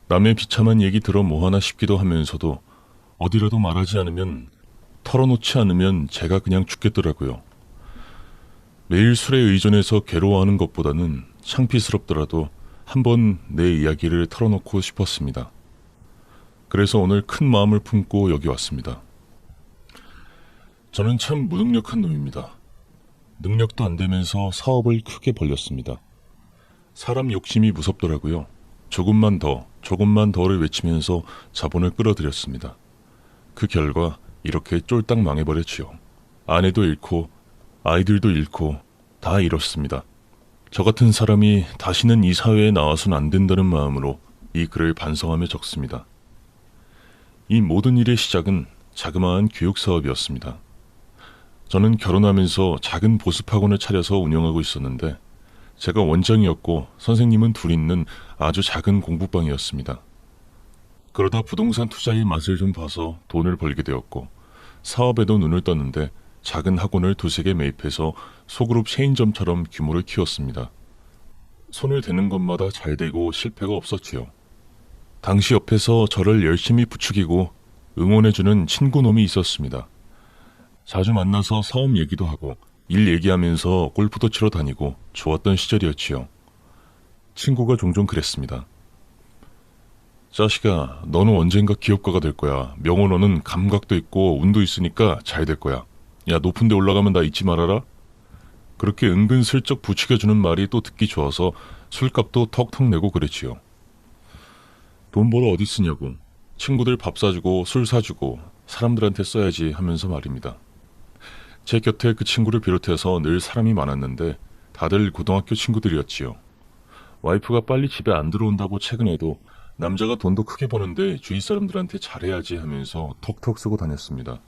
남의 비참한 얘기 들어 뭐하나 싶기도 하면서도 어디라도 말하지 않으면, 털어놓지 않으면 제가 그냥 죽겠더라고요. 매일 술에 의존해서 괴로워하는 것보다는 창피스럽더라도 한번 내 이야기를 털어놓고 싶었습니다. 그래서 오늘 큰 마음을 품고 여기 왔습니다. 저는 참 무능력한 놈입니다. 능력도 안 되면서 사업을 크게 벌렸습니다. 사람 욕심이 무섭더라고요. 조금만 더를 외치면서 자본을 끌어들였습니다. 그 결과 이렇게 쫄딱 망해버렸지요. 아내도 잃고 아이들도 잃고 다 잃었습니다. 저 같은 사람이 다시는 이 사회에 나와선 안 된다는 마음으로 이 글을 반성하며 적습니다. 이 모든 일의 시작은 자그마한 교육 사업이었습니다. 저는 결혼하면서 작은 보습학원을 차려서 운영하고 있었는데 제가 원장이었고 선생님은 둘 있는 아주 작은 공부방이었습니다. 그러다 부동산 투자의 맛을 좀 봐서 돈을 벌게 되었고 사업에도 눈을 떴는데 작은 학원을 두세 개 매입해서 소그룹 체인점처럼 규모를 키웠습니다. 손을 대는 것마다 잘 되고 실패가 없었지요. 당시 옆에서 저를 열심히 부추기고 응원해주는 친구놈이 있었습니다. 자주 만나서 사업 얘기도 하고 일 얘기하면서 골프도 치러 다니고 좋았던 시절이었지요. 친구가 종종 그랬습니다. 자식아, 너는 언젠가 기업가가 될 거야. 명호너는 감각도 있고 운도 있으니까 잘 될 거야. 야, 높은 데 올라가면 나 잊지 말아라. 그렇게 은근슬쩍 부추겨주는 말이 또 듣기 좋아서 술값도 턱턱 내고 그랬지요. 돈 벌어 어디 쓰냐고. 친구들 밥 사주고 술 사주고 사람들한테 써야지 하면서 말입니다. 제 곁에 그 친구를 비롯해서 늘 사람이 많았는데 다들 고등학교 친구들이었지요. 와이프가 빨리 집에 안 들어온다고 최근에도 남자가 돈도 크게 버는데 주위 사람들한테 잘해야지 하면서 턱턱 쓰고 다녔습니다.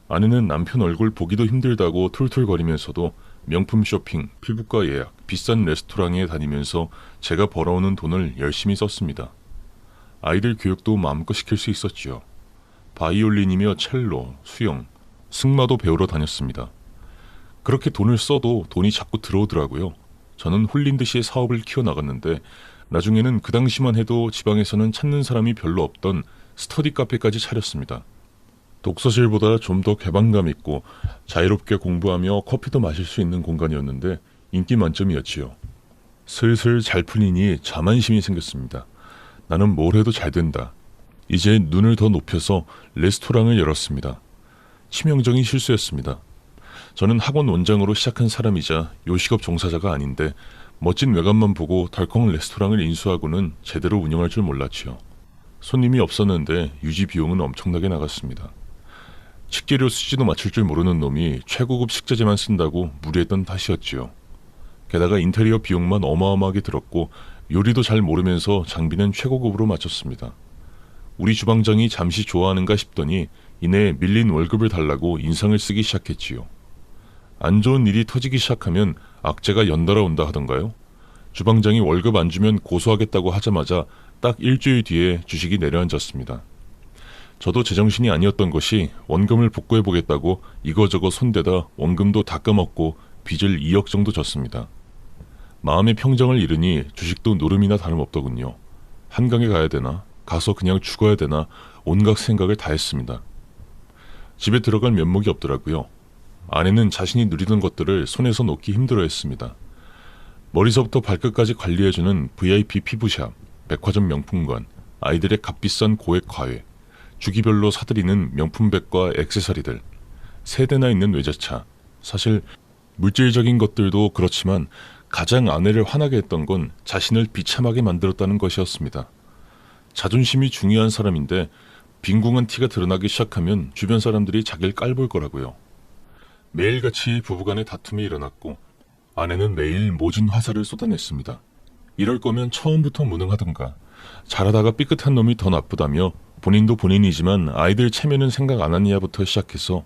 아내는 남편 얼굴 보기도 힘들다고 툴툴거리면서도 명품 쇼핑, 피부과 예약, 비싼 레스토랑에 다니면서 제가 벌어오는 돈을 열심히 썼습니다. 아이들 교육도 마음껏 시킬 수 있었지요. 바이올린이며 첼로, 수영, 승마도 배우러 다녔습니다. 그렇게 돈을 써도 돈이 자꾸 들어오더라고요. 저는 홀린 듯이 사업을 키워나갔는데 나중에는 그 당시만 해도 지방에서는 찾는 사람이 별로 없던 스터디 카페까지 차렸습니다. 독서실보다 좀 더 개방감 있고 자유롭게 공부하며 커피도 마실 수 있는 공간이었는데 인기 만점이었지요. 슬슬 잘 풀리니 자만심이 생겼습니다. 나는 뭘 해도 잘 된다. 이제 눈을 더 높여서 레스토랑을 열었습니다. 치명적인 실수였습니다. 저는 학원 원장으로 시작한 사람이자 요식업 종사자가 아닌데 멋진 외관만 보고 덜컹 레스토랑을 인수하고는 제대로 운영할 줄 몰랐지요. 손님이 없었는데 유지 비용은 엄청나게 나갔습니다. 식재료 수지도 맞출 줄 모르는 놈이 최고급 식자재만 쓴다고 무리했던 탓이었지요. 게다가 인테리어 비용만 어마어마하게 들었고 요리도 잘 모르면서 장비는 최고급으로 맞췄습니다. 우리 주방장이 잠시 좋아하는가 싶더니 이내 밀린 월급을 달라고 인상을 쓰기 시작했지요. 안 좋은 일이 터지기 시작하면 악재가 연달아 온다 하던가요? 주방장이 월급 안 주면 고소하겠다고 하자마자 딱 일주일 뒤에 주식이 내려앉았습니다. 저도 제정신이 아니었던 것이 원금을 복구해보겠다고 이거저거 손대다 원금도 다 까먹고 빚을 2억 정도 졌습니다. 마음의 평정을 잃으니 주식도 노름이나 다름없더군요. 한강에 가야 되나? 가서 그냥 죽어야 되나? 온갖 생각을 다 했습니다. 집에 들어갈 면목이 없더라고요. 아내는 자신이 누리던 것들을 손에서 놓기 힘들어했습니다. 머리서부터 발끝까지 관리해주는 VIP 피부샵, 백화점 명품관, 아이들의 값비싼 고액 과외, 주기별로 사들이는 명품백과 액세서리들, 세대나 있는 외제차. 사실 물질적인 것들도 그렇지만 가장 아내를 화나게 했던 건 자신을 비참하게 만들었다는 것이었습니다. 자존심이 중요한 사람인데 빈궁한 티가 드러나기 시작하면 주변 사람들이 자기를 깔볼 거라고요. 매일같이 부부간의 다툼이 일어났고 아내는 매일 모진 화살을 쏟아냈습니다. 이럴 거면 처음부터 무능하던가, 잘하다가 삐끗한 놈이 더 나쁘다며 본인도 본인이지만 아이들 체면은 생각 안 하냐부터 시작해서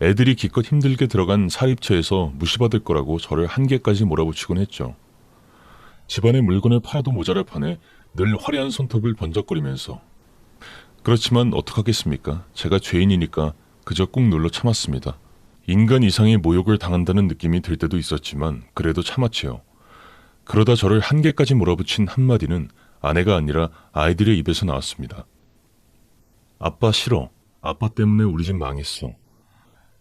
애들이 기껏 힘들게 들어간 사립처에서 무시받을 거라고 저를 한계까지 몰아붙이곤 했죠. 집안의 물건을 팔아도 모자랄 판에 늘 화려한 손톱을 번쩍거리면서. 그렇지만 어떡하겠습니까? 제가 죄인이니까 그저 꾹 눌러 참았습니다. 인간 이상의 모욕을 당한다는 느낌이 들 때도 있었지만 그래도 참았지요. 그러다 저를 한계까지 몰아붙인 한마디는 아내가 아니라 아이들의 입에서 나왔습니다. 아빠 싫어. 아빠 때문에 우리 집 망했어.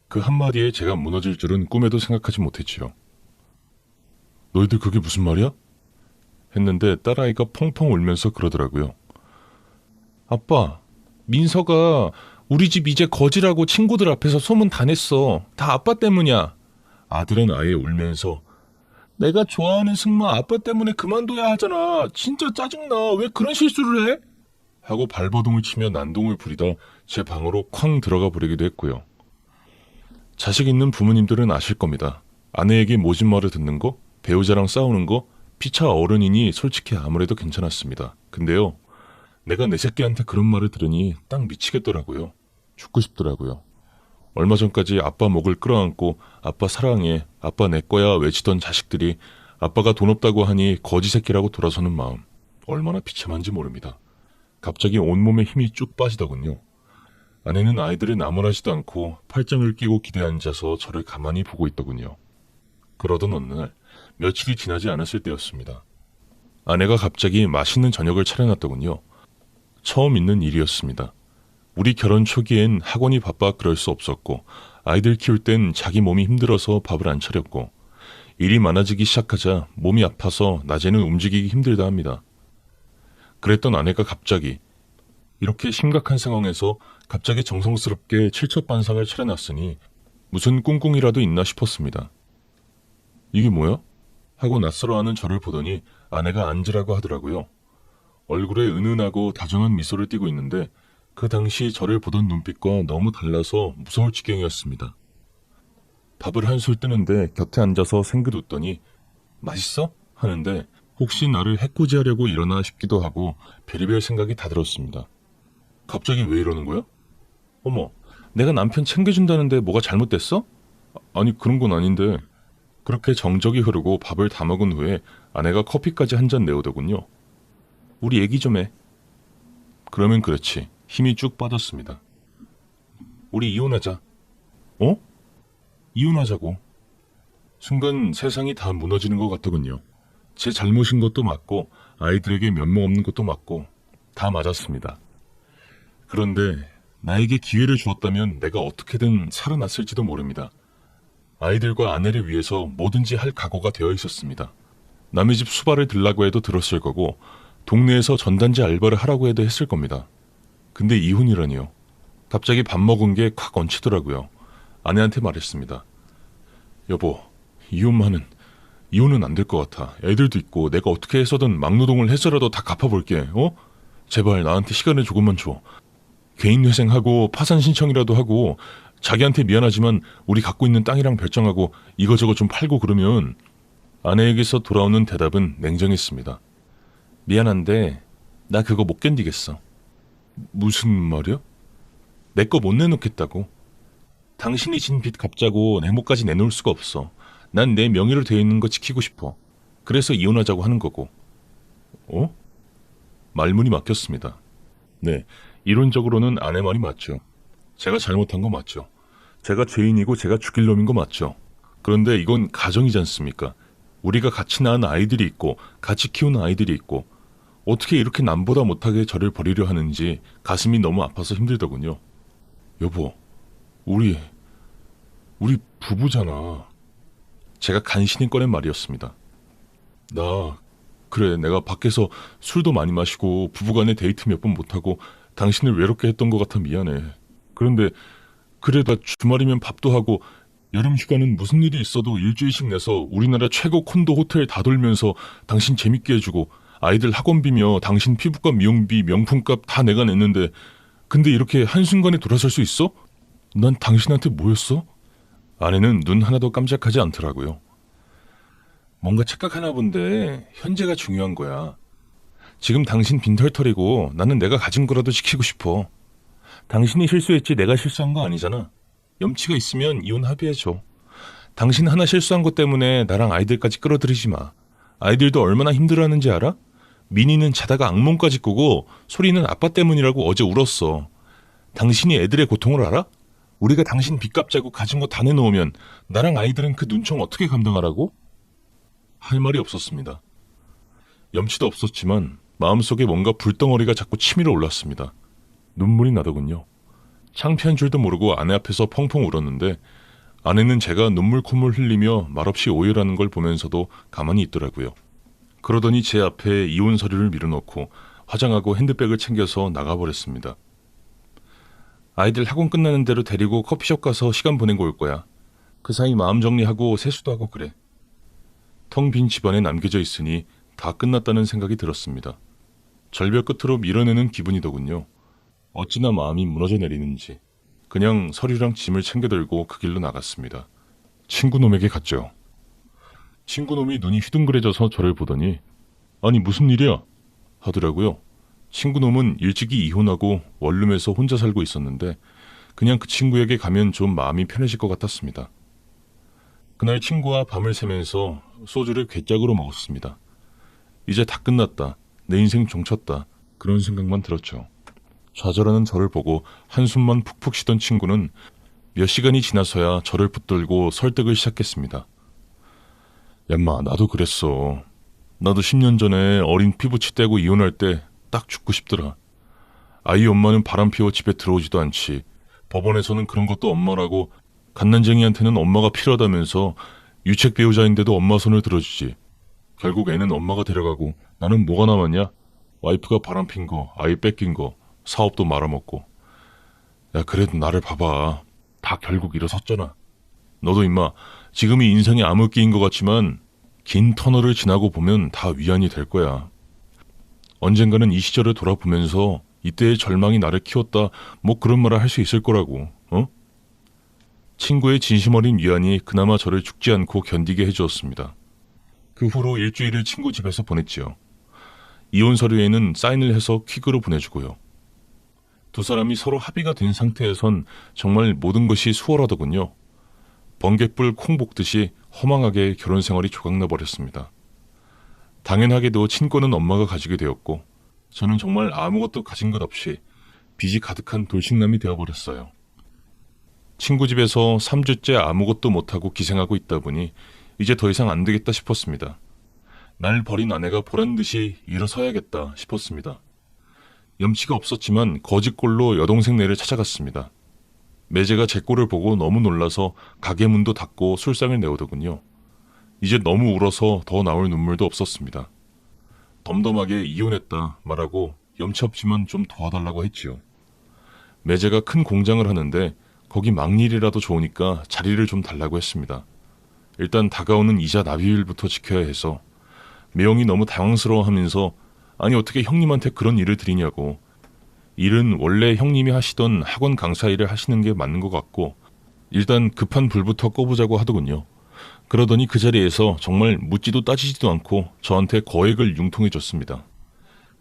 그 한마디에 제가 무너질 줄은 꿈에도 생각하지 못했지요. 너희들 그게 무슨 말이야? 했는데 딸아이가 펑펑 울면서 그러더라고요. 아빠, 민서가 우리 집 이제 거지라고 친구들 앞에서 소문 다 냈어. 다 아빠 때문이야. 아들은 아예 울면서 내가 좋아하는 승마 아빠 때문에 그만둬야 하잖아. 진짜 짜증나. 왜 그런 실수를 해? 하고 발버둥을 치며 난동을 부리다 제 방으로 쾅 들어가 버리기도 했고요. 자식 있는 부모님들은 아실 겁니다. 아내에게 모진 말을 듣는 거, 배우자랑 싸우는 거, 피차 어른이니 솔직히 아무래도 괜찮았습니다. 근데요, 내가 내 새끼한테 그런 말을 들으니 딱 미치겠더라고요. 죽고 싶더라고요. 얼마 전까지 아빠 목을 끌어안고 아빠 사랑해, 아빠 내 거야 외치던 자식들이 아빠가 돈 없다고 하니 거지 새끼라고 돌아서는 마음. 얼마나 비참한지 모릅니다. 갑자기 온몸에 힘이 쭉 빠지더군요. 아내는 아이들을 나무라지도 않고 팔짱을 끼고 기대에 앉아서 저를 가만히 보고 있더군요. 그러던 어느 날 며칠이 지나지 않았을 때였습니다. 아내가 갑자기 맛있는 저녁을 차려놨더군요. 처음 있는 일이었습니다. 우리 결혼 초기엔 학원이 바빠 그럴 수 없었고 아이들 키울 땐 자기 몸이 힘들어서 밥을 안 차렸고 일이 많아지기 시작하자 몸이 아파서 낮에는 움직이기 힘들다 합니다. 그랬던 아내가 갑자기 이렇게 심각한 상황에서 갑자기 정성스럽게 칠첩반상을 차려놨으니 무슨 꿍꿍이라도 있나 싶었습니다. 이게 뭐야? 하고 낯설어하는 저를 보더니 아내가 앉으라고 하더라고요. 얼굴에 은은하고 다정한 미소를 띠고 있는데 그 당시 저를 보던 눈빛과 너무 달라서 무서울 지경이었습니다. 밥을 한술 뜨는데 곁에 앉아서 생긋 웃더니 맛있어? 하는데 혹시 나를 해코지하려고 일어나 싶기도 하고 별의별 생각이 다 들었습니다. 갑자기 왜 이러는 거야? 어머, 내가 남편 챙겨준다는데 뭐가 잘못됐어? 아니 그런 건 아닌데. 그렇게 정적이 흐르고 밥을 다 먹은 후에 아내가 커피까지 한 잔 내오더군요. 우리 얘기 좀 해. 그러면 그렇지. 힘이 쭉 빠졌습니다. 우리 이혼하자. 어? 이혼하자고. 순간 세상이 다 무너지는 것 같더군요. 제 잘못인 것도 맞고 아이들에게 면목 없는 것도 맞고 다 맞았습니다. 그런데 나에게 기회를 주었다면 내가 어떻게든 살아났을지도 모릅니다. 아이들과 아내를 위해서 뭐든지 할 각오가 되어 있었습니다. 남의 집 수발을 들라고 해도 들었을 거고 동네에서 전단지 알바를 하라고 해도 했을 겁니다. 근데 이혼이라니요. 갑자기 밥 먹은 게 콱 얹히더라고요. 아내한테 말했습니다. 여보, 이혼은 안 될 것 같아. 애들도 있고 내가 어떻게 해서든 막노동을 해서라도 다 갚아볼게. 제발 나한테 시간을 조금만 줘. 개인회생하고 파산 신청이라도 하고 자기한테 미안하지만 우리 갖고 있는 땅이랑 별장하고 이거저거 좀 팔고 그러면. 아내에게서 돌아오는 대답은 냉정했습니다. 미안한데 나 그거 못 견디겠어. 무슨 말이야? 내 거 못 내놓겠다고. 당신이 진 빚 갚자고 내 몫까지 내놓을 수가 없어. 난 내 명의로 되어 있는 거 지키고 싶어. 그래서 이혼하자고 하는 거고. 말문이 막혔습니다. 네, 이론적으로는 아내 말이 맞죠. 제가 잘못한 거 맞죠. 제가 죄인이고 제가 죽일 놈인 거 맞죠. 그런데 이건 가정이지 않습니까? 우리가 같이 낳은 아이들이 있고 같이 키우는 아이들이 있고 어떻게 이렇게 남보다 못하게 저를 버리려 하는지 가슴이 너무 아파서 힘들더군요. 여보, 우리 부부잖아. 제가 간신히 꺼낸 말이었습니다. 그래, 내가 밖에서 술도 많이 마시고 부부간에 데이트 몇 번 못하고 당신을 외롭게 했던 것 같아 미안해. 그런데 그래다 주말이면 밥도 하고 여름 휴가는 무슨 일이 있어도 일주일씩 내서 우리나라 최고 콘도 호텔 다 돌면서 당신 재밌게 해주고 아이들 학원비며 당신 피부과 미용비 명품값 다 내가 냈는데 근데 이렇게 한순간에 돌아설 수 있어? 난 당신한테 뭐였어? 아내는 눈 하나도 깜짝하지 않더라고요. 뭔가 착각하나 본데 현재가 중요한 거야. 지금 당신 빈털털이고 나는 내가 가진 거라도 지키고 싶어. 당신이 실수했지 내가 실수한 거 아니잖아. 염치가 있으면 이혼 합의해줘. 당신 하나 실수한 것 때문에 나랑 아이들까지 끌어들이지 마. 아이들도 얼마나 힘들어하는지 알아? 민희는 자다가 악몽까지 꾸고 소리는 아빠 때문이라고 어제 울었어. 당신이 애들의 고통을 알아? 우리가 당신 빚 갚자고 가진 거 다 내놓으면 나랑 아이들은 그 눈총 어떻게 감당하라고? 할 말이 없었습니다. 염치도 없었지만 마음속에 뭔가 불덩어리가 자꾸 치밀어 올랐습니다. 눈물이 나더군요. 창피한 줄도 모르고 아내 앞에서 펑펑 울었는데 아내는 제가 눈물 콧물 흘리며 말없이 오열하는 걸 보면서도 가만히 있더라고요. 그러더니 제 앞에 이혼 서류를 밀어놓고 화장하고 핸드백을 챙겨서 나가버렸습니다. 아이들 학원 끝나는 대로 데리고 커피숍 가서 시간 보내고 올 거야. 그 사이 마음 정리하고 세수도 하고 그래. 텅 빈 집안에 남겨져 있으니 다 끝났다는 생각이 들었습니다. 절벽 끝으로 밀어내는 기분이더군요. 어찌나 마음이 무너져 내리는지 그냥 서류랑 짐을 챙겨 들고 그 길로 나갔습니다. 친구놈에게 갔죠. 친구놈이 눈이 휘둥그레져서 저를 보더니 아니 무슨 일이야? 하더라고요. 친구놈은 일찍이 이혼하고 원룸에서 혼자 살고 있었는데 그냥 그 친구에게 가면 좀 마음이 편해질 것 같았습니다. 그날 친구와 밤을 새면서 소주를 괴짝으로 먹었습니다. 이제 다 끝났다. 내 인생 종쳤다. 그런 생각만 들었죠. 좌절하는 저를 보고 한숨만 푹푹 쉬던 친구는 몇 시간이 지나서야 저를 붙들고 설득을 시작했습니다. 얌마 나도 그랬어. 나도 10년 전에 어린 피부치 떼고 이혼할 때 딱 죽고 싶더라. 아이 엄마는 바람피워 집에 들어오지도 않지. 법원에서는 그런 것도 엄마라고 갓난쟁이한테는 엄마가 필요하다면서 유책 배우자인데도 엄마 손을 들어주지. 결국 애는 엄마가 데려가고 나는 뭐가 남았냐? 와이프가 바람핀 거, 아이 뺏긴 거, 사업도 말아먹고. 야 그래도 나를 봐봐. 다 결국 일어섰잖아. 너도 임마 지금이 인생의 암흑기인 것 같지만 긴 터널을 지나고 보면 다 위안이 될 거야. 언젠가는 이 시절을 돌아보면서 이때의 절망이 나를 키웠다 뭐 그런 말을 할 수 있을 거라고. 어? 친구의 진심 어린 위안이 그나마 저를 죽지 않고 견디게 해주었습니다. 그 후로 일주일을 친구 집에서 보냈지요. 이혼 서류에는 사인을 해서 퀵으로 보내주고요. 두 사람이 서로 합의가 된 상태에선 정말 모든 것이 수월하더군요. 번갯불 콩 볶듯이 허망하게 결혼 생활이 조각나 버렸습니다. 당연하게도 친구는 엄마가 가지게 되었고 저는 정말 아무것도 가진 것 없이 빚이 가득한 돌싱남이 되어버렸어요. 친구 집에서 3주째 아무것도 못하고 기생하고 있다 보니 이제 더 이상 안 되겠다 싶었습니다. 날 버린 아내가 보란듯이 일어서야겠다 싶었습니다. 염치가 없었지만 거짓골로 여동생네를 찾아갔습니다. 매제가 제 꼴을 보고 너무 놀라서 가게 문도 닫고 술상을 내오더군요. 이제 너무 울어서 더 나올 눈물도 없었습니다. 덤덤하게 이혼했다 말하고 염치 없지만 좀 도와달라고 했지요. 매제가 큰 공장을 하는데 거기 막일이라도 좋으니까 자리를 좀 달라고 했습니다. 일단 다가오는 이자 납입일부터 지켜야 해서 매형이 너무 당황스러워하면서 아니 어떻게 형님한테 그런 일을 드리냐고. 일은 원래 형님이 하시던 학원 강사 일을 하시는 게 맞는 것 같고 일단 급한 불부터 꺼보자고 하더군요. 그러더니 그 자리에서 정말 묻지도 따지지도 않고 저한테 거액을 융통해 줬습니다.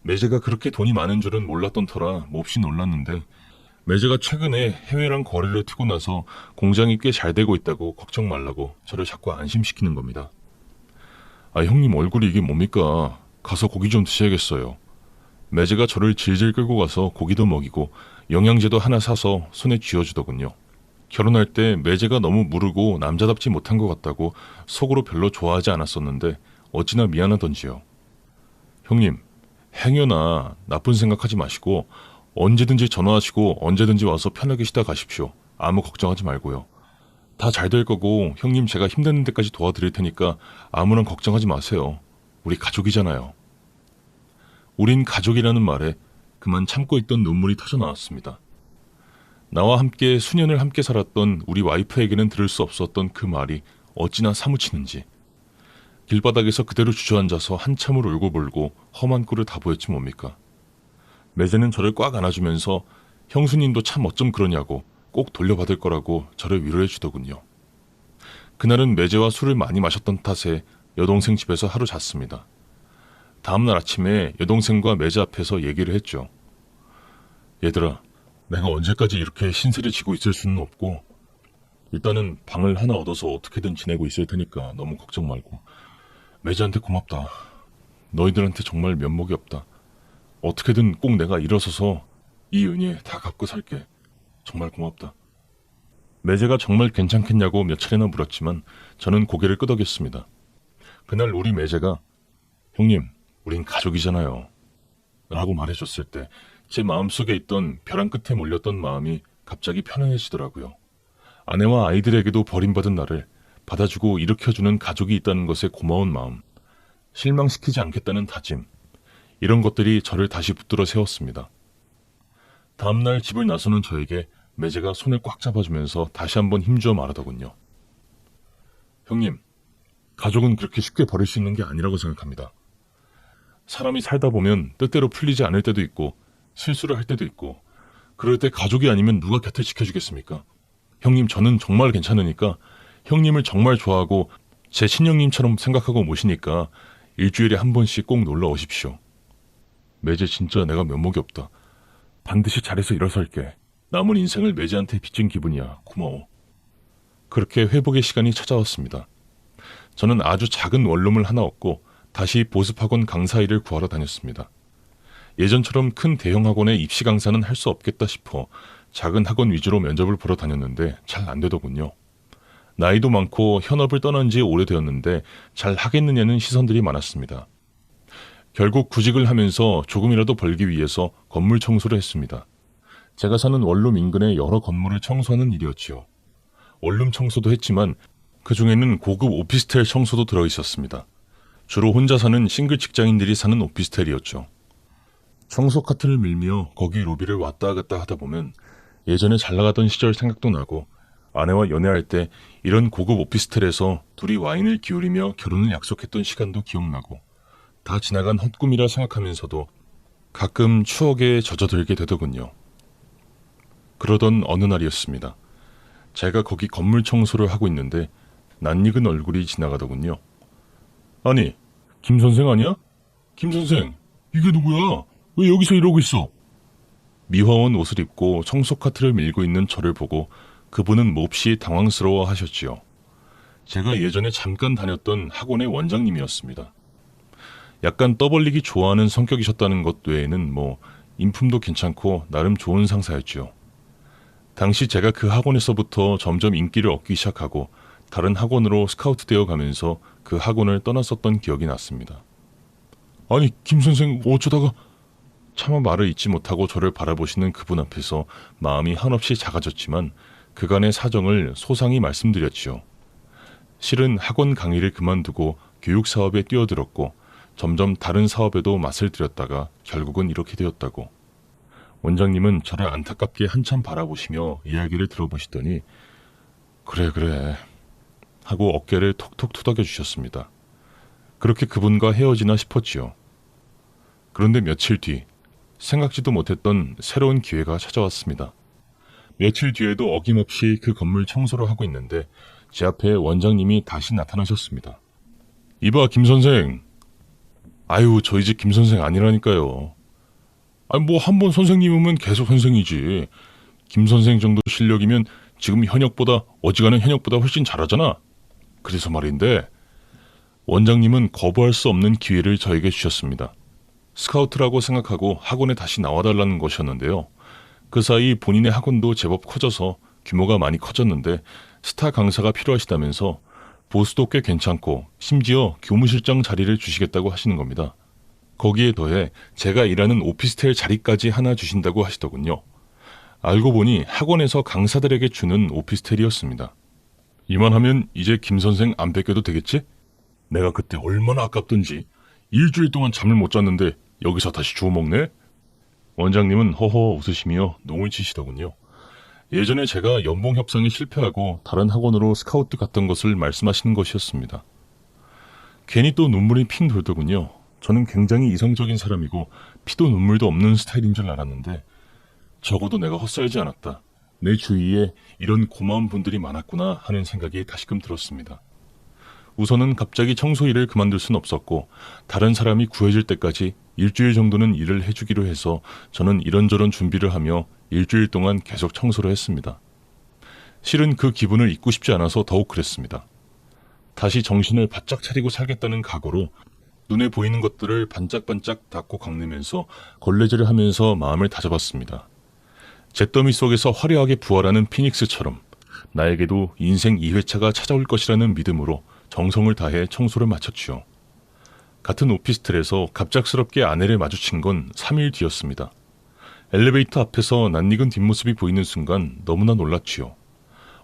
매제가 그렇게 돈이 많은 줄은 몰랐던 터라 몹시 놀랐는데 매제가 최근에 해외랑 거래를 트고 나서 공장이 꽤 잘 되고 있다고 걱정 말라고 저를 자꾸 안심시키는 겁니다. 아 형님 얼굴이 이게 뭡니까? 가서 고기 좀 드셔야겠어요. 매제가 저를 질질 끌고 가서 고기도 먹이고 영양제도 하나 사서 손에 쥐어주더군요. 결혼할 때 매제가 너무 무르고 남자답지 못한 것 같다고 속으로 별로 좋아하지 않았었는데 어찌나 미안하던지요. 형님, 행여나 나쁜 생각하지 마시고 언제든지 전화하시고 언제든지 와서 편하게 쉬다 가십시오. 아무 걱정하지 말고요. 다 잘 될 거고 형님 제가 힘드는 데까지 도와드릴 테니까 아무런 걱정하지 마세요. 우리 가족이잖아요. 우린 가족이라는 말에 그만 참고 있던 눈물이 터져 나왔습니다. 나와 함께 수년을 함께 살았던 우리 와이프에게는 들을 수 없었던 그 말이 어찌나 사무치는지. 길바닥에서 그대로 주저앉아서 한참을 울고불고 험한 꼴을 다 보였지 뭡니까. 매제는 저를 꽉 안아주면서 형수님도 참 어쩜 그러냐고 꼭 돌려받을 거라고 저를 위로해 주더군요. 그날은 매제와 술을 많이 마셨던 탓에 여동생 집에서 하루 잤습니다. 다음날 아침에 여동생과 매제 앞에서 얘기를 했죠. 얘들아, 내가 언제까지 이렇게 신세를 지고 있을 수는 없고 일단은 방을 하나 얻어서 어떻게든 지내고 있을 테니까 너무 걱정 말고. 매제한테 고맙다. 너희들한테 정말 면목이 없다. 어떻게든 꼭 내가 일어서서 이 은혜 다 갚고 살게. 정말 고맙다. 매제가 정말 괜찮겠냐고 몇 차례나 물었지만 저는 고개를 끄덕였습니다. 그날 우리 매제가 형님, 우린 가족이잖아요. 라고 말해줬을 때 제 마음속에 있던 벼랑 끝에 몰렸던 마음이 갑자기 편안해지더라고요. 아내와 아이들에게도 버림받은 나를 받아주고 일으켜주는 가족이 있다는 것에 고마운 마음, 실망시키지 않겠다는 다짐, 이런 것들이 저를 다시 붙들어 세웠습니다. 다음날 집을 나서는 저에게 매제가 손을 꽉 잡아주면서 다시 한번 힘주어 말하더군요. 형님, 가족은 그렇게 쉽게 버릴 수 있는 게 아니라고 생각합니다. 사람이 살다 보면 뜻대로 풀리지 않을 때도 있고 실수를 할 때도 있고 그럴 때 가족이 아니면 누가 곁을 지켜주겠습니까? 형님, 저는 정말 괜찮으니까 형님을 정말 좋아하고 제 친형님처럼 생각하고 모시니까 일주일에 한 번씩 꼭 놀러 오십시오. 매제 진짜 내가 면목이 없다. 반드시 잘해서 일어설게. 남은 인생을 매제한테 빚진 기분이야. 고마워. 그렇게 회복의 시간이 찾아왔습니다. 저는 아주 작은 원룸을 하나 얻고 다시 보습학원 강사 일을 구하러 다녔습니다. 예전처럼 큰 대형 학원의 입시 강사는 할 수 없겠다 싶어 작은 학원 위주로 면접을 보러 다녔는데 잘 안 되더군요. 나이도 많고 현업을 떠난 지 오래되었는데 잘 하겠느냐는 시선들이 많았습니다. 결국 구직을 하면서 조금이라도 벌기 위해서 건물 청소를 했습니다. 제가 사는 원룸 인근의 여러 건물을 청소하는 일이었지요. 원룸 청소도 했지만 그 중에는 고급 오피스텔 청소도 들어있었습니다. 주로 혼자 사는 싱글 직장인들이 사는 오피스텔이었죠. 청소 카트를 밀며 거기 로비를 왔다 갔다 하다 보면 예전에 잘 나가던 시절 생각도 나고 아내와 연애할 때 이런 고급 오피스텔에서 둘이 와인을 기울이며 결혼을 약속했던 시간도 기억나고 다 지나간 헛꿈이라 생각하면서도 가끔 추억에 젖어들게 되더군요. 그러던 어느 날이었습니다. 제가 거기 건물 청소를 하고 있는데 낯익은 얼굴이 지나가더군요. 아니, 김 선생 아니야? 김 선생, 이게 누구야? 왜 여기서 이러고 있어? 미화원 옷을 입고 청소 카트를 밀고 있는 저를 보고 그분은 몹시 당황스러워 하셨지요. 제가 예전에 잠깐 다녔던 학원의 원장님이었습니다. 약간 떠벌리기 좋아하는 성격이셨다는 것 외에는 인품도 괜찮고 나름 좋은 상사였지요. 당시 제가 그 학원에서부터 점점 인기를 얻기 시작하고 다른 학원으로 스카우트 되어 가면서 그 학원을 떠났었던 기억이 났습니다. 아니, 김 선생 어쩌다가... 차마 말을 잇지 못하고 저를 바라보시는 그분 앞에서 마음이 한없이 작아졌지만 그간의 사정을 소상히 말씀드렸지요. 실은 학원 강의를 그만두고 교육사업에 뛰어들었고 점점 다른 사업에도 맛을 들였다가 결국은 이렇게 되었다고. 원장님은 저를 안타깝게 한참 바라보시며 이야기를 들어보시더니 그래 하고 어깨를 톡톡 토닥여 주셨습니다. 그렇게 그분과 헤어지나 싶었지요. 그런데 며칠 뒤 생각지도 못했던 새로운 기회가 찾아왔습니다. 며칠 뒤에도 어김없이 그 건물 청소를 하고 있는데 제 앞에 원장님이 다시 나타나셨습니다. 이봐, 김 선생. 아유, 저희 집 김 선생 아니라니까요. 아니, 한 번 선생님이면 계속 선생이지. 김 선생 정도 실력이면 지금 어지간한 현역보다 훨씬 잘하잖아. 그래서 말인데 원장님은 거부할 수 없는 기회를 저에게 주셨습니다. 스카우트라고 생각하고 학원에 다시 나와달라는 것이었는데요. 그 사이 본인의 학원도 제법 커져서 규모가 많이 커졌는데 스타 강사가 필요하시다면서 보수도 꽤 괜찮고 심지어 교무실장 자리를 주시겠다고 하시는 겁니다. 거기에 더해 제가 일하는 오피스텔 자리까지 하나 주신다고 하시더군요. 알고 보니 학원에서 강사들에게 주는 오피스텔이었습니다. 이만하면 이제 김 선생 안 뺏겨도 되겠지? 내가 그때 얼마나 아깝던지 일주일 동안 잠을 못 잤는데 여기서 다시 주워 먹네? 원장님은 허허 웃으시며 농을 치시더군요. 예전에 제가 연봉 협상에 실패하고 다른 학원으로 스카우트 갔던 것을 말씀하시는 것이었습니다. 괜히 또 눈물이 핑 돌더군요. 저는 굉장히 이성적인 사람이고 피도 눈물도 없는 스타일인 줄 알았는데 적어도 내가 헛살지 않았다. 내 주위에 이런 고마운 분들이 많았구나 하는 생각이 다시금 들었습니다. 우선은 갑자기 청소 일을 그만둘 순 없었고 다른 사람이 구해질 때까지 일주일 정도는 일을 해주기로 해서 저는 이런저런 준비를 하며 일주일 동안 계속 청소를 했습니다. 실은 그 기분을 잊고 싶지 않아서 더욱 그랬습니다. 다시 정신을 바짝 차리고 살겠다는 각오로 눈에 보이는 것들을 반짝반짝 닫고 깎으면서 걸레질을 하면서 마음을 다잡았습니다. 잿더미 속에서 화려하게 부활하는 피닉스처럼 나에게도 인생 2회차가 찾아올 것이라는 믿음으로 정성을 다해 청소를 마쳤지요. 같은 오피스텔에서 갑작스럽게 아내를 마주친 건 3일 뒤였습니다. 엘리베이터 앞에서 낯익은 뒷모습이 보이는 순간 너무나 놀랐지요.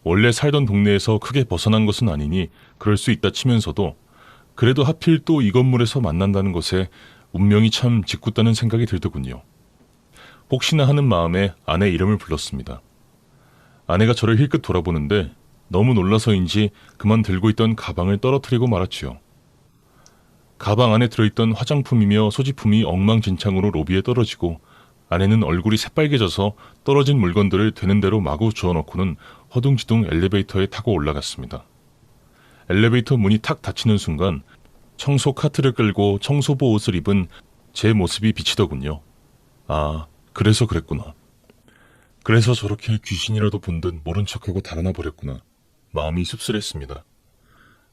원래 살던 동네에서 크게 벗어난 것은 아니니 그럴 수 있다 치면서도 그래도 하필 또 이 건물에서 만난다는 것에 운명이 참 짓궂다는 생각이 들더군요. 혹시나 하는 마음에 아내 이름을 불렀습니다. 아내가 저를 힐끗 돌아보는데 너무 놀라서인지 그만 들고 있던 가방을 떨어뜨리고 말았지요. 가방 안에 들어있던 화장품이며 소지품이 엉망진창으로 로비에 떨어지고 아내는 얼굴이 새빨개져서 떨어진 물건들을 되는 대로 마구 주워넣고는 허둥지둥 엘리베이터에 타고 올라갔습니다. 엘리베이터 문이 탁 닫히는 순간 청소 카트를 끌고 청소부 옷을 입은 제 모습이 비치더군요. 아, 그래서 그랬구나. 그래서 저렇게 귀신이라도 본 듯 모른 척하고 달아나 버렸구나. 마음이 씁쓸했습니다.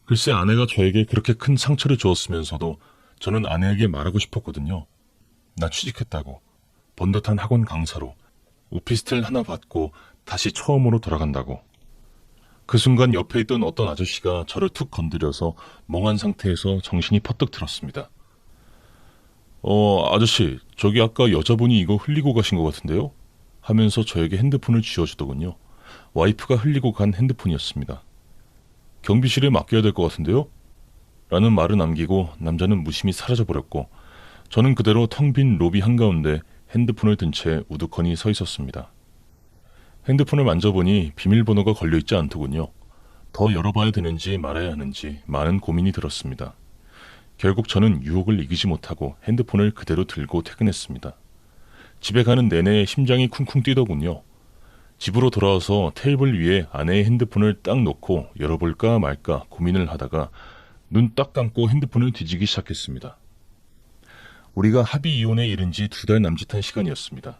글쎄 아내가 저에게 그렇게 큰 상처를 주었으면서도 저는 아내에게 말하고 싶었거든요. 나 취직했다고. 번듯한 학원 강사로. 오피스텔 하나 받고 다시 처음으로 돌아간다고. 그 순간 옆에 있던 어떤 아저씨가 저를 툭 건드려서 멍한 상태에서 정신이 퍼뜩 들었습니다. 아저씨, 저기 아까 여자분이 이거 흘리고 가신 것 같은데요? 하면서 저에게 핸드폰을 쥐어주더군요. 와이프가 흘리고 간 핸드폰이었습니다. 경비실에 맡겨야 될 것 같은데요? 라는 말을 남기고 남자는 무심히 사라져버렸고 저는 그대로 텅 빈 로비 한가운데 핸드폰을 든 채 우두커니 서 있었습니다. 핸드폰을 만져보니 비밀번호가 걸려있지 않더군요. 더 열어봐야 되는지 말아야 하는지 많은 고민이 들었습니다. 결국 저는 유혹을 이기지 못하고 핸드폰을 그대로 들고 퇴근했습니다. 집에 가는 내내 심장이 쿵쿵 뛰더군요. 집으로 돌아와서 테이블 위에 아내의 핸드폰을 딱 놓고 열어볼까 말까 고민을 하다가 눈 딱 감고 핸드폰을 뒤지기 시작했습니다. 우리가 합의 이혼에 이른 지 2달 남짓한 시간이었습니다.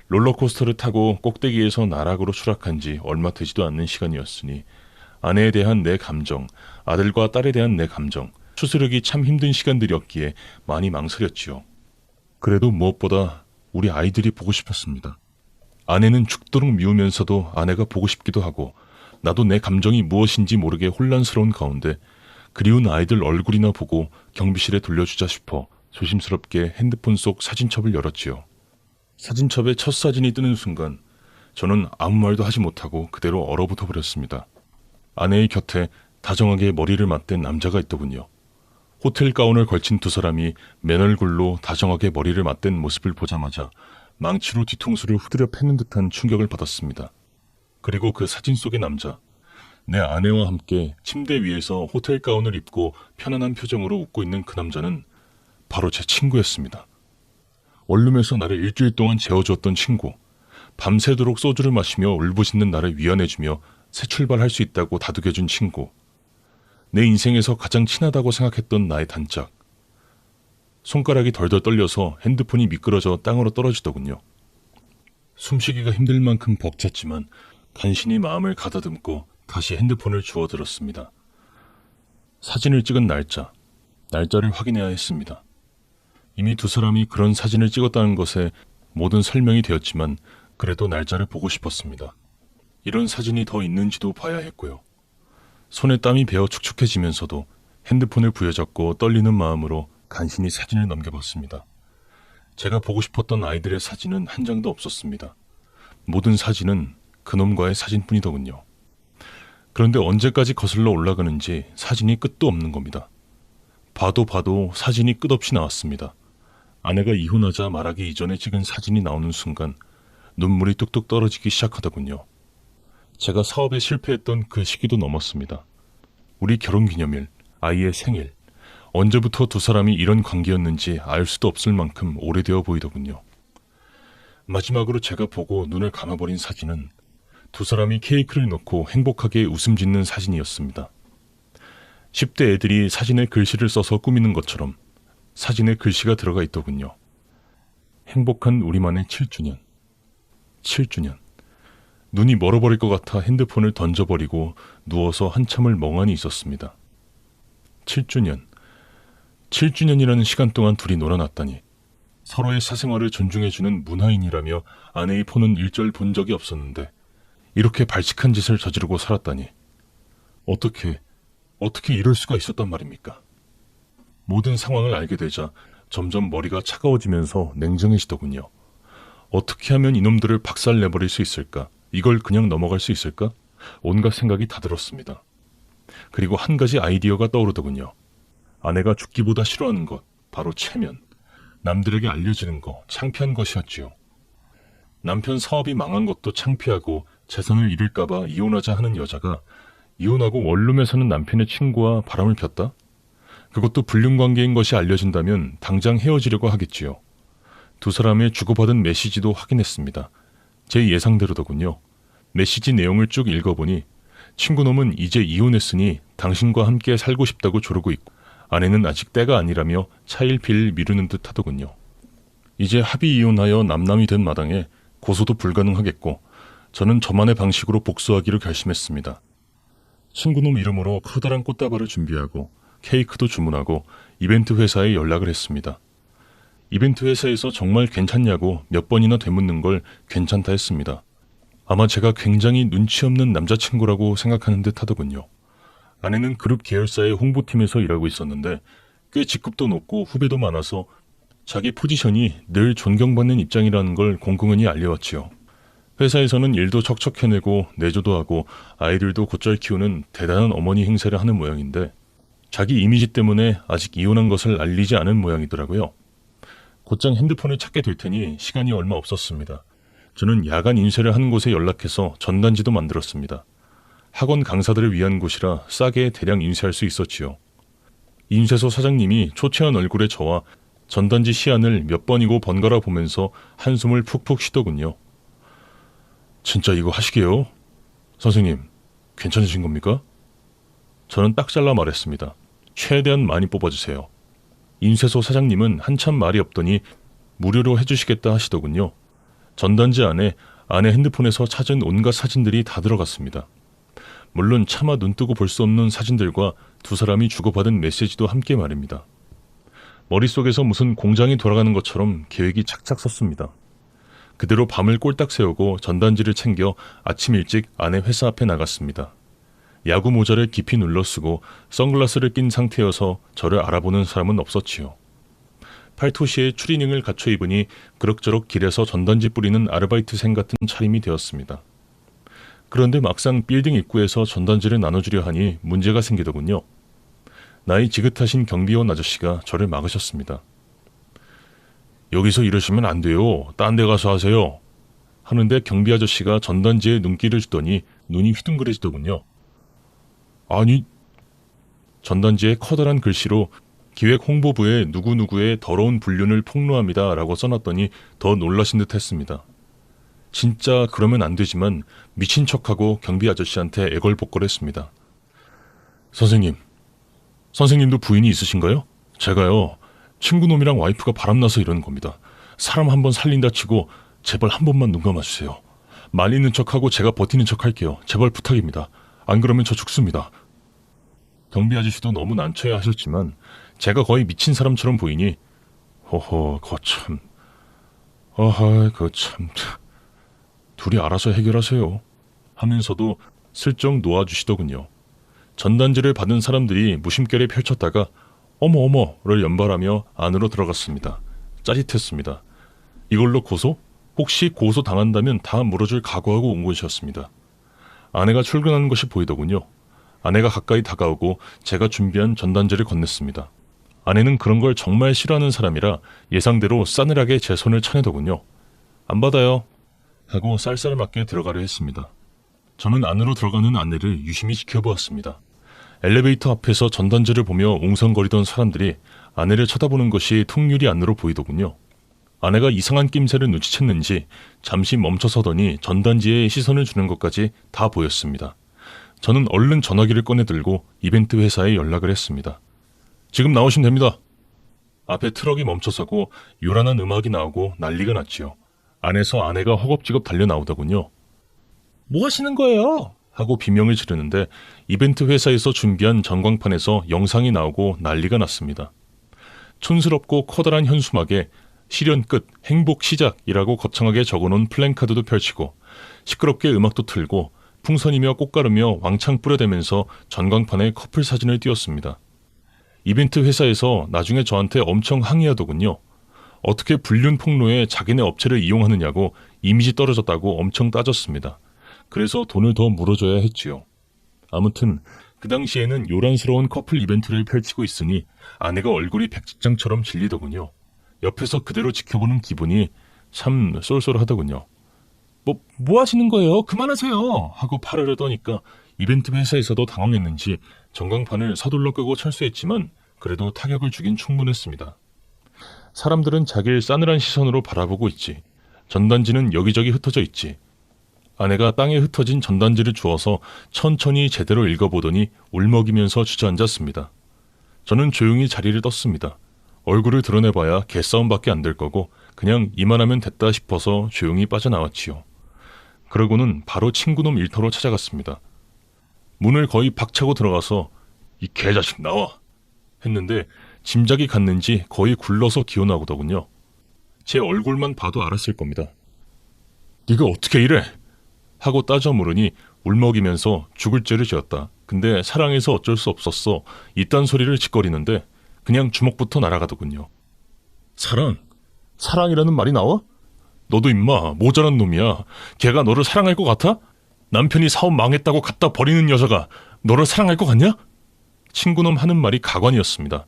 롤러코스터를 타고 꼭대기에서 나락으로 추락한 지 얼마 되지도 않는 시간이었으니 아내에 대한 내 감정, 아들과 딸에 대한 내 감정, 추스르기 참 힘든 시간들이었기에 많이 망설였지요. 그래도 무엇보다 우리 아이들이 보고 싶었습니다. 아내는 죽도록 미우면서도 아내가 보고 싶기도 하고 나도 내 감정이 무엇인지 모르게 혼란스러운 가운데 그리운 아이들 얼굴이나 보고 경비실에 돌려주자 싶어 조심스럽게 핸드폰 속 사진첩을 열었지요. 사진첩에 첫 사진이 뜨는 순간 저는 아무 말도 하지 못하고 그대로 얼어붙어 버렸습니다. 아내의 곁에 다정하게 머리를 맞댄 남자가 있더군요. 호텔 가운을 걸친 두 사람이 맨 얼굴로 다정하게 머리를 맞댄 모습을 보자마자 망치로 뒤통수를 후드려 패는 듯한 충격을 받았습니다. 그리고 그 사진 속의 남자, 내 아내와 함께 침대 위에서 호텔 가운을 입고 편안한 표정으로 웃고 있는 그 남자는 바로 제 친구였습니다. 원룸에서 나를 일주일 동안 재워주었던 친구, 밤새도록 소주를 마시며 울부짖는 나를 위안해주며 새 출발할 수 있다고 다독여준 친구, 내 인생에서 가장 친하다고 생각했던 나의 단짝. 손가락이 덜덜 떨려서 핸드폰이 미끄러져 땅으로 떨어지더군요. 숨쉬기가 힘들 만큼 벅찼지만 간신히 마음을 가다듬고 다시 핸드폰을 주워들었습니다. 사진을 찍은 날짜를 확인해야 했습니다. 이미 두 사람이 그런 사진을 찍었다는 것에 모든 설명이 되었지만 그래도 날짜를 보고 싶었습니다. 이런 사진이 더 있는지도 봐야 했고요. 손에 땀이 배어 축축해지면서도 핸드폰을 부여잡고 떨리는 마음으로 간신히 사진을 넘겨봤습니다. 제가 보고 싶었던 아이들의 사진은 한 장도 없었습니다. 모든 사진은 그놈과의 사진뿐이더군요. 그런데 언제까지 거슬러 올라가는지 사진이 끝도 없는 겁니다. 봐도 사진이 끝없이 나왔습니다. 아내가 이혼하자 말하기 이전에 찍은 사진이 나오는 순간 눈물이 뚝뚝 떨어지기 시작하더군요. 제가 사업에 실패했던 그 시기도 넘었습니다. 우리 결혼기념일, 아이의 생일, 언제부터 두 사람이 이런 관계였는지 알 수도 없을 만큼 오래되어 보이더군요. 마지막으로 제가 보고 눈을 감아버린 사진은 두 사람이 케이크를 놓고 행복하게 웃음 짓는 사진이었습니다. 10대 애들이 사진에 글씨를 써서 꾸미는 것처럼 사진에 글씨가 들어가 있더군요. 행복한 우리만의 7주년. 7주년. 눈이 멀어버릴 것 같아 핸드폰을 던져버리고 누워서 한참을 멍하니 있었습니다. 7주년. 7주년이라는 시간 동안 둘이 놀아놨다니. 서로의 사생활을 존중해주는 문화인이라며 아내의 폰은 일절 본 적이 없었는데 이렇게 발칙한 짓을 저지르고 살았다니. 어떻게 이럴 수가 있었단 말입니까? 모든 상황을 알게 되자 점점 머리가 차가워지면서 냉정해지더군요. 어떻게 하면 이놈들을 박살내버릴 수 있을까? 이걸 그냥 넘어갈 수 있을까? 온갖 생각이 다 들었습니다. 그리고 한 가지 아이디어가 떠오르더군요. 아내가 죽기보다 싫어하는 것, 바로 체면. 남들에게 알려지는 거, 창피한 것이었지요. 남편 사업이 망한 것도 창피하고 재산을 잃을까봐 이혼하자 하는 여자가 이혼하고 원룸에 사는 남편의 친구와 바람을 폈다? 그것도 불륜관계인 것이 알려진다면 당장 헤어지려고 하겠지요. 두 사람의 주고받은 메시지도 확인했습니다. 제 예상대로더군요. 메시지 내용을 쭉 읽어보니 친구놈은 이제 이혼했으니 당신과 함께 살고 싶다고 조르고 있고 아내는 아직 때가 아니라며 차일피일 미루는 듯 하더군요. 이제 합의 이혼하여 남남이 된 마당에 고소도 불가능하겠고 저는 저만의 방식으로 복수하기로 결심했습니다. 친구놈 이름으로 커다란 꽃다발을 준비하고 케이크도 주문하고 이벤트 회사에 연락을 했습니다. 이벤트 회사에서 정말 괜찮냐고 몇 번이나 되묻는 걸 괜찮다 했습니다. 아마 제가 굉장히 눈치 없는 남자친구라고 생각하는 듯 하더군요. 아내는 그룹 계열사의 홍보팀에서 일하고 있었는데 꽤 직급도 높고 후배도 많아서 자기 포지션이 늘 존경받는 입장이라는 걸 공공연히 알려왔지요. 회사에서는 일도 척척 해내고 내조도 하고 아이들도 곧잘 키우는 대단한 어머니 행세를 하는 모양인데 자기 이미지 때문에 아직 이혼한 것을 알리지 않은 모양이더라고요. 곧장 핸드폰을 찾게 될 테니 시간이 얼마 없었습니다. 저는 야간 인쇄를 하는 곳에 연락해서 전단지도 만들었습니다. 학원 강사들을 위한 곳이라 싸게 대량 인쇄할 수 있었지요. 인쇄소 사장님이 초췌한 얼굴의 저와 전단지 시안을 몇 번이고 번갈아 보면서 한숨을 푹푹 쉬더군요. 진짜 이거 하시게요? 선생님, 괜찮으신 겁니까? 저는 딱 잘라 말했습니다. 최대한 많이 뽑아주세요. 인쇄소 사장님은 한참 말이 없더니 무료로 해주시겠다 하시더군요. 전단지 안에 아내 핸드폰에서 찾은 온갖 사진들이 다 들어갔습니다. 물론 차마 눈뜨고 볼 수 없는 사진들과 두 사람이 주고받은 메시지도 함께 말입니다. 머릿속에서 무슨 공장이 돌아가는 것처럼 계획이 착착 섰습니다. 그대로 밤을 꼴딱 세우고 전단지를 챙겨 아침 일찍 아내 회사 앞에 나갔습니다. 야구 모자를 깊이 눌러 쓰고 선글라스를 낀 상태여서 저를 알아보는 사람은 없었지요. 팔토시에 추리닝을 갖춰 입으니 그럭저럭 길에서 전단지 뿌리는 아르바이트생 같은 차림이 되었습니다. 그런데 막상 빌딩 입구에서 전단지를 나눠주려 하니 문제가 생기더군요. 나이 지긋하신 경비원 아저씨가 저를 막으셨습니다. 여기서 이러시면 안 돼요. 딴 데 가서 하세요. 하는데 경비 아저씨가 전단지에 눈길을 주더니 눈이 휘둥그레지더군요. 아니, 전단지에 커다란 글씨로 기획 홍보부에 누구누구의 더러운 불륜을 폭로합니다 라고 써놨더니 더 놀라신 듯 했습니다. 진짜 그러면 안 되지만 미친 척하고 경비 아저씨한테 애걸복걸했습니다. 선생님도 부인이 있으신가요? 제가요, 친구놈이랑 와이프가 바람나서 이러는 겁니다. 사람 한번 살린다 치고 제발 한 번만 눈 감아주세요. 말리는 척하고 제가 버티는 척 할게요. 제발 부탁입니다. 안 그러면 저 죽습니다. 경비 아저씨도 너무 난처해 하셨지만 제가 거의 미친 사람처럼 보이니 허허 거참 거참 둘이 알아서 해결하세요 하면서도 슬쩍 놓아주시더군요. 전단지를 받은 사람들이 무심결에 펼쳤다가 어머를 연발하며 안으로 들어갔습니다. 짜릿했습니다. 이걸로 고소? 혹시 고소 당한다면 다 물어줄 각오하고 온 곳이었습니다. 아내가 출근하는 것이 보이더군요. 아내가 가까이 다가오고 제가 준비한 전단지를 건넸습니다. 아내는 그런 걸 정말 싫어하는 사람이라 예상대로 싸늘하게 제 손을 차내더군요. 안 받아요. 하고 쌀쌀맞게 들어가려 했습니다. 저는 안으로 들어가는 아내를 유심히 지켜보았습니다. 엘리베이터 앞에서 전단지를 보며 웅성거리던 사람들이 아내를 쳐다보는 것이 통률이 안으로 보이더군요. 아내가 이상한 낌새를 눈치챘는지 잠시 멈춰서더니 전단지에 시선을 주는 것까지 다 보였습니다. 저는 얼른 전화기를 꺼내들고 이벤트 회사에 연락을 했습니다. 지금 나오시면 됩니다. 앞에 트럭이 멈춰서고 요란한 음악이 나오고 난리가 났지요. 안에서 아내가 허겁지겁 달려 나오더군요. 뭐 하시는 거예요? 하고 비명을 지르는데 이벤트 회사에서 준비한 전광판에서 영상이 나오고 난리가 났습니다. 촌스럽고 커다란 현수막에 시련 끝, 행복 시작이라고 거창하게 적어놓은 플랜카드도 펼치고 시끄럽게 음악도 틀고 풍선이며 꽃가루며 왕창 뿌려대면서 전광판에 커플 사진을 띄웠습니다. 이벤트 회사에서 나중에 저한테 엄청 항의하더군요. 어떻게 불륜 폭로에 자기네 업체를 이용하느냐고 이미지 떨어졌다고 엄청 따졌습니다. 그래서 돈을 더 물어줘야 했지요. 아무튼 그 당시에는 요란스러운 커플 이벤트를 펼치고 있으니 아내가 얼굴이 백지장처럼 질리더군요. 옆에서 그대로 지켜보는 기분이 참 쏠쏠하더군요. 뭐 하시는 거예요? 그만하세요! 하고 팔을 떠니까 이벤트 회사에서도 당황했는지 전광판을 서둘러 끄고 철수했지만 그래도 타격을 주긴 충분했습니다. 사람들은 자기를 싸늘한 시선으로 바라보고 있지. 전단지는 여기저기 흩어져 있지. 아내가 땅에 흩어진 전단지를 주워서 천천히 제대로 읽어보더니 울먹이면서 주저앉았습니다. 저는 조용히 자리를 떴습니다. 얼굴을 드러내봐야 개싸움밖에 안 될 거고 그냥 이만하면 됐다 싶어서 조용히 빠져나왔지요. 그러고는 바로 친구놈 일터로 찾아갔습니다. 문을 거의 박차고 들어가서 이 개자식 나와! 했는데 짐작이 갔는지 거의 굴러서 기어나오더군요. 제 얼굴만 봐도 알았을 겁니다. 네가 어떻게 이래? 하고 따져 물으니 울먹이면서 죽을 죄를 지었다. 근데 사랑해서 어쩔 수 없었어. 이딴 소리를 짓거리는데 그냥 주먹부터 날아가더군요. 사랑이라는 말이 나와? 너도 임마 모자란 놈이야. 걔가 너를 사랑할 것 같아? 남편이 사업 망했다고 갖다 버리는 여자가 너를 사랑할 것 같냐? 친구놈 하는 말이 가관이었습니다.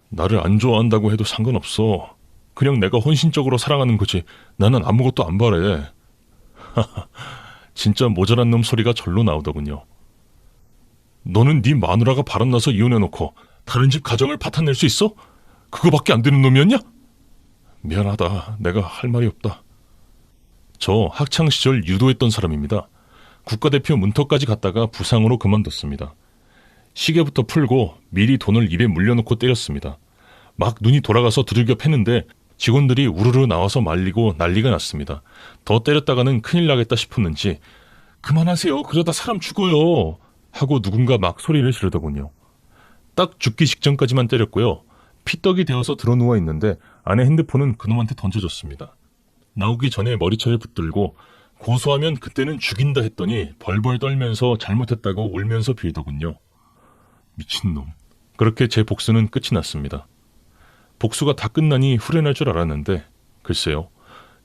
나를 안 좋아한다고 해도 상관없어. 그냥 내가 헌신적으로 사랑하는 거지. 나는 아무것도 안 바래. 진짜 모자란 놈 소리가 절로 나오더군요. 너는 네 마누라가 바람나서 이혼해놓고 다른 집 가정을 파탄낼 수 있어? 그거밖에 안 되는 놈이었냐? 미안하다. 내가 할 말이 없다. 저 학창시절 유도했던 사람입니다. 국가대표 문턱까지 갔다가 부상으로 그만뒀습니다. 시계부터 풀고 미리 돈을 입에 물려놓고 때렸습니다. 막 눈이 돌아가서 두들겨 패는데 직원들이 우르르 나와서 말리고 난리가 났습니다. 더 때렸다가는 큰일 나겠다 싶었는지 그만하세요. 그러다 사람 죽어요. 하고 누군가 막 소리를 지르더군요. 딱 죽기 직전까지만 때렸고요. 피떡이 되어서 드러누워 있는데 아내 핸드폰은 그놈한테 던져줬습니다. 나오기 전에 머리채를 붙들고 고소하면 그때는 죽인다 했더니 벌벌 떨면서 잘못했다고 울면서 빌더군요. 미친놈. 그렇게 제 복수는 끝이 났습니다. 복수가 다 끝나니 후련할 줄 알았는데 글쎄요.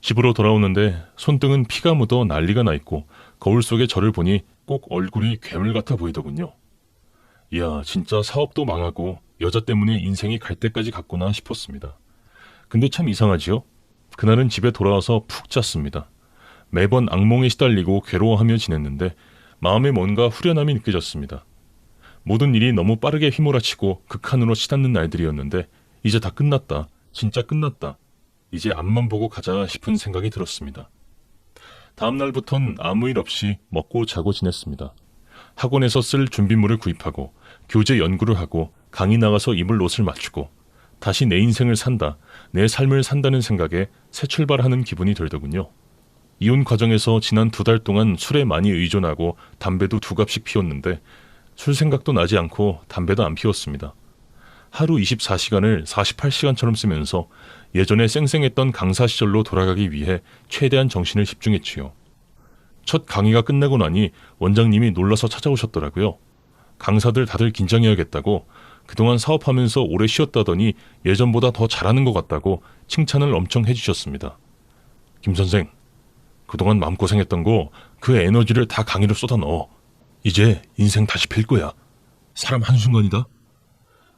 집으로 돌아오는데 손등은 피가 묻어 난리가 나 있고 거울 속에 저를 보니 꼭 얼굴이 괴물 같아 보이더군요. 이야, 진짜 사업도 망하고 여자 때문에 인생이 갈 때까지 갔구나 싶었습니다. 근데 참 이상하지요? 그날은 집에 돌아와서 푹 잤습니다. 매번 악몽에 시달리고 괴로워하며 지냈는데 마음에 뭔가 후련함이 느껴졌습니다. 모든 일이 너무 빠르게 휘몰아치고 극한으로 치닫는 날들이었는데 이제 다 끝났다. 진짜 끝났다. 이제 앞만 보고 가자 싶은 생각이 들었습니다. 다음 날부턴 아무 일 없이 먹고 자고 지냈습니다. 학원에서 쓸 준비물을 구입하고 교재 연구를 하고 강의 나가서 입을 옷을 맞추고 다시 내 인생을 산다, 내 삶을 산다는 생각에 새 출발하는 기분이 들더군요. 이혼 과정에서 지난 2달 동안 술에 많이 의존하고 담배도 2갑씩 피웠는데 술 생각도 나지 않고 담배도 안 피웠습니다. 하루 24시간을 48시간처럼 쓰면서 예전에 쌩쌩했던 강사 시절로 돌아가기 위해 최대한 정신을 집중했지요. 첫 강의가 끝나고 나니 원장님이 놀라서 찾아오셨더라고요. 강사들 다들 긴장해야겠다고 그동안 사업하면서 오래 쉬었다더니 예전보다 더 잘하는 것 같다고 칭찬을 엄청 해주셨습니다. 김 선생, 그동안 마음고생했던 거 그 에너지를 다 강의로 쏟아 넣어. 이제 인생 다시 필 거야. 사람 한순간이다.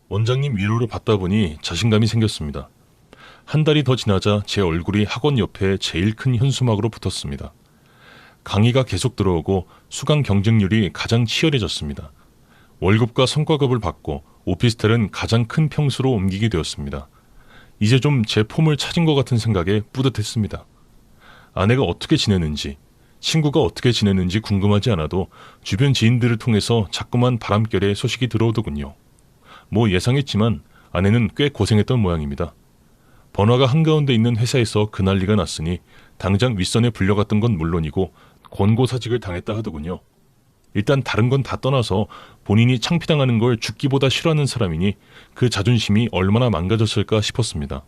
원장님 위로를 받다 보니 자신감이 생겼습니다. 한 달이 더 지나자 제 얼굴이 학원 옆에 제일 큰 현수막으로 붙었습니다. 강의가 계속 들어오고 수강 경쟁률이 가장 치열해졌습니다. 월급과 성과급을 받고 오피스텔은 가장 큰 평수로 옮기게 되었습니다. 이제 좀 제 폼을 찾은 것 같은 생각에 뿌듯했습니다. 아내가 어떻게 지내는지, 친구가 어떻게 지내는지 궁금하지 않아도 주변 지인들을 통해서 자꾸만 바람결에 소식이 들어오더군요. 뭐 예상했지만 아내는 꽤 고생했던 모양입니다. 번화가 한가운데 있는 회사에서 그 난리가 났으니 당장 윗선에 불려갔던 건 물론이고 권고사직을 당했다 하더군요. 일단 다른 건 다 떠나서 본인이 창피당하는 걸 죽기보다 싫어하는 사람이니 그 자존심이 얼마나 망가졌을까 싶었습니다.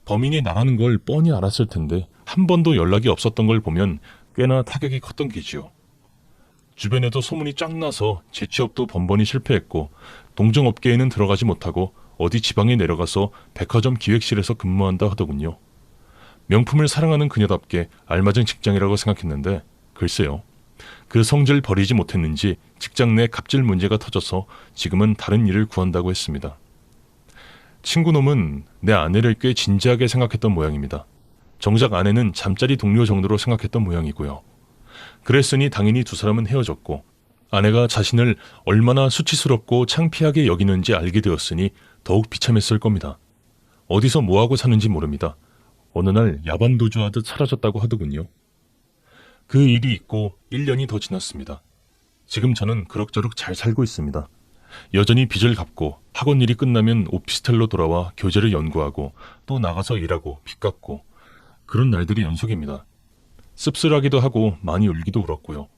범인이 나라는 걸 뻔히 알았을 텐데 한 번도 연락이 없었던 걸 보면 꽤나 타격이 컸던 게지요. 주변에도 소문이 쫙 나서 재취업도 번번이 실패했고 동종업계에는 들어가지 못하고 어디 지방에 내려가서 백화점 기획실에서 근무한다 하더군요. 명품을 사랑하는 그녀답게 알맞은 직장이라고 생각했는데 글쎄요. 그 성질 버리지 못했는지 직장 내 갑질 문제가 터져서 지금은 다른 일을 구한다고 했습니다. 친구놈은 내 아내를 꽤 진지하게 생각했던 모양입니다. 정작 아내는 잠자리 동료 정도로 생각했던 모양이고요. 그랬으니 당연히 두 사람은 헤어졌고 아내가 자신을 얼마나 수치스럽고 창피하게 여기는지 알게 되었으니 더욱 비참했을 겁니다. 어디서 뭐하고 사는지 모릅니다. 어느 날 야반도주하듯 사라졌다고 하더군요. 그 일이 있고 1년이 더 지났습니다. 지금 저는 그럭저럭 잘 살고 있습니다. 여전히 빚을 갚고 학원 일이 끝나면 오피스텔로 돌아와 교재를 연구하고 또 나가서 일하고 빚 갚고 그런 날들이 연속입니다. 씁쓸하기도 하고 많이 울기도 울었고요.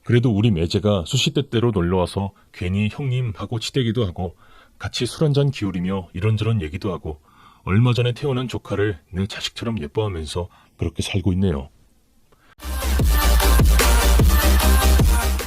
그래도 우리 매제가 수시때때로 놀러와서 괜히 형님 하고 치대기도 하고 같이 술 한잔 기울이며 이런저런 얘기도 하고 얼마 전에 태어난 조카를 내 자식처럼 예뻐하면서 그렇게 살고 있네요.